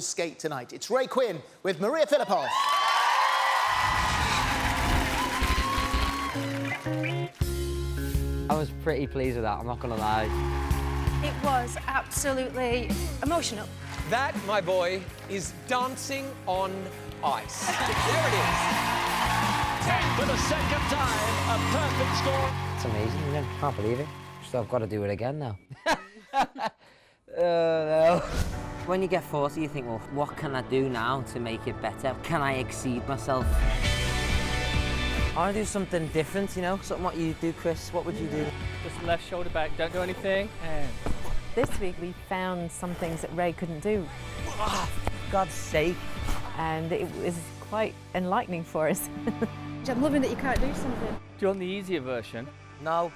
skate tonight. It's Ray Quinn with Maria Filippov. I was pretty pleased with that, I'm not gonna lie. It was absolutely emotional. That, my boy, is dancing on ice. There it is. 10 for the second time, a perfect score. It's amazing, you know, can't believe it. So I've got to do it again now. No. When you get 40, you think, well, what can I do now to make it better? Can I exceed myself? I want to do something different, you know, something what you do, Chris. What would you do? Just left shoulder back, don't do anything, and... This week we found some things that Ray couldn't do. Oh, for God's sake. And it was quite enlightening for us. I'm loving that you can't do something. Do you want the easier version? No,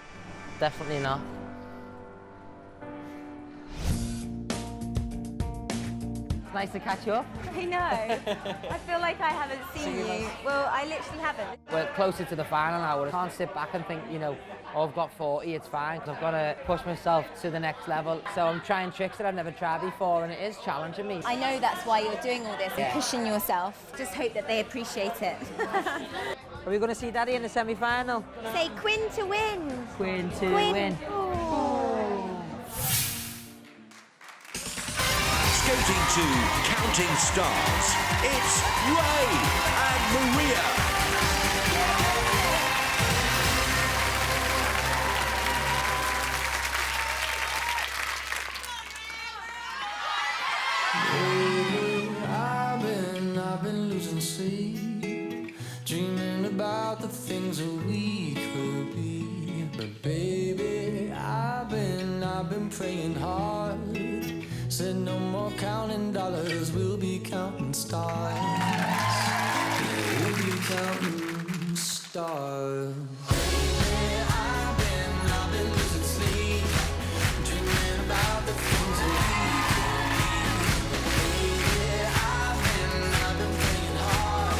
definitely not. Nice to catch you up. I know. I feel like I haven't seen you. Well, I literally haven't. We're closer to the final now. I can't sit back and think, you know, oh, I've got 40, it's fine. I've got to push myself to the next level. So I'm trying tricks that I've never tried before, and it is challenging me. I know that's why you're doing all this and pushing yourself. Just hope that they appreciate it. Are we going to see Daddy in the semi-final? Say Quinn to win. Quinn to win. Skating to Counting Stars, it's Ray and Maria. I've been losing sleep, dreaming about the things that we could be. But baby, I've been praying hard. Said no more counting dollars, we'll be counting stars. Yeah, we'll be counting stars. Baby, I've been losing sleep, dreaming about the things that we could be. Baby, I've been praying hard.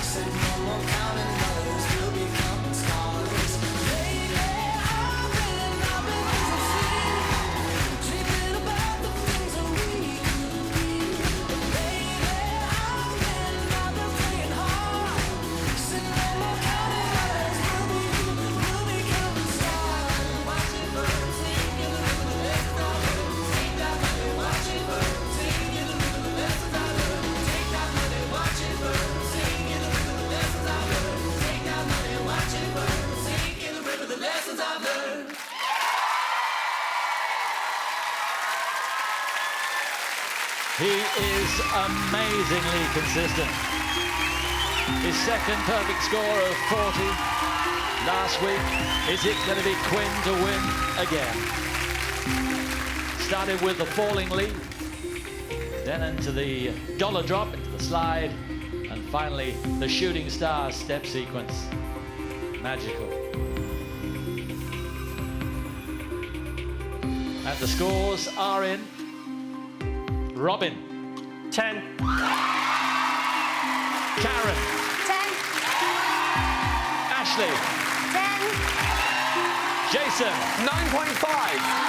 Said no more counting dollars, we'll be counting stars. Baby, I've been losing sleep, dreaming about the things that we could be. Baby, I've been praying hard. Said no more counting dollars, we'll be counting stars. Watch it burn, sing it, the lessons I learned. Take that money, watch it burn, sing it, the lessons I learned. Take that money, watch it burn, sing it, the lessons I learned. Take that money, watch it burn, sing it, the lessons I've learned. He is amazingly consistent. His second perfect score of 40 last week. Is it going to be Quinn to win again? Started with the falling leap, then into the dollar drop, into the slide, and finally the shooting star step sequence. Magical. And the scores are in. Robin. 10. Karen. 10, Ashley. 10. Jason. 9.5.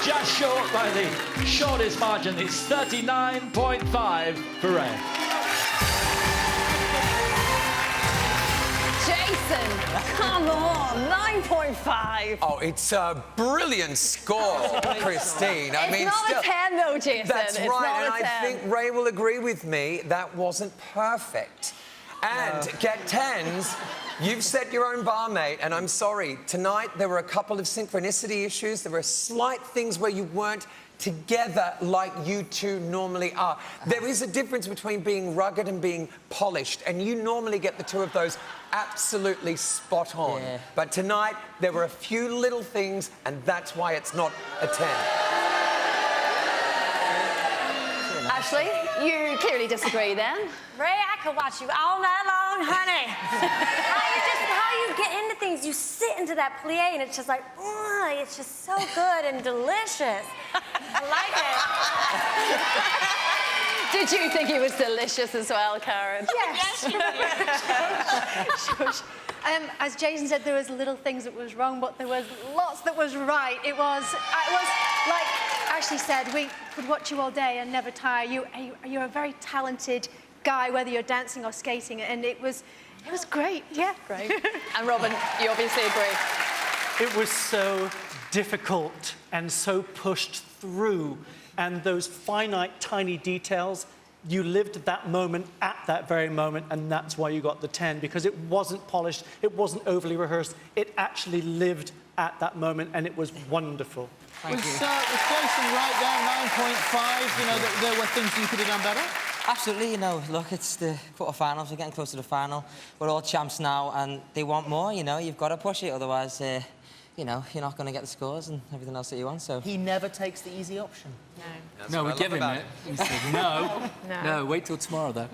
Just short by the shortest margin. It's 39.5 for Ray. Jason, come on, 9.5. Oh, it's a brilliant score, Christine. I mean, It's not still, a 10 though, Jason. that's It's right, not and a I 10. think Ray will agree with me. That wasn't perfect. And get 10s. You've set your own bar, mate, and I'm sorry. Tonight, there were a couple of synchronicity issues. There were slight things where you weren't together like you two normally are. There is a difference between being rugged and being polished, and you normally get the two of those absolutely spot on. Yeah. But tonight, there were a few little things, and that's why it's not a 10. Ashley, you clearly disagree then. Ray, I could watch you all night long, honey. how you get into things, you sit into that plie and it's just like, it's just so good and delicious. I like it. Did you think it was delicious as well, Karen? Yes. Shush. As Jason said, there was little things that was wrong, but there was lots that was right. It was like Ashley said, we could watch you all day and never tire. You're a very talented guy, whether you're dancing or skating, and it was great. Yeah, Great. And Robin, you obviously agree. It was so difficult and so pushed through, and those finite, tiny details, you lived that moment at that very moment, and that's why you got the 10, because it wasn't polished, it wasn't overly rehearsed, it actually lived at that moment, and it was wonderful. Was Jason right there, 9.5? You know, there were things you could have done better? Absolutely, you know, look, it's the quarterfinals, we're getting close to the final. We're all champs now, and they want more, you know, you've got to push it, otherwise, you know, you're not going to get the scores and everything else that you want, so... He never takes the easy option. No, we give him it. He said, no, wait till tomorrow, though.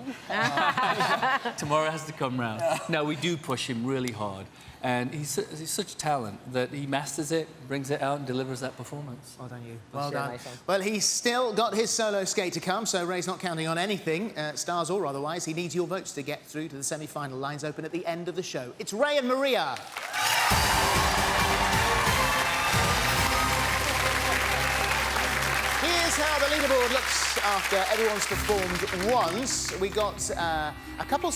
Tomorrow has to come round. No, we do push him really hard. And he's such a talent that he masters it, brings it out and delivers that performance. Well done, you. Well done. Well, he's still got his solo skate to come, so Ray's not counting on anything, stars or otherwise. He needs your votes to get through to the semi-final. Lines open at the end of the show. It's Ray and Maria. Here's how the leaderboard looks after everyone's performed once. We got a couple...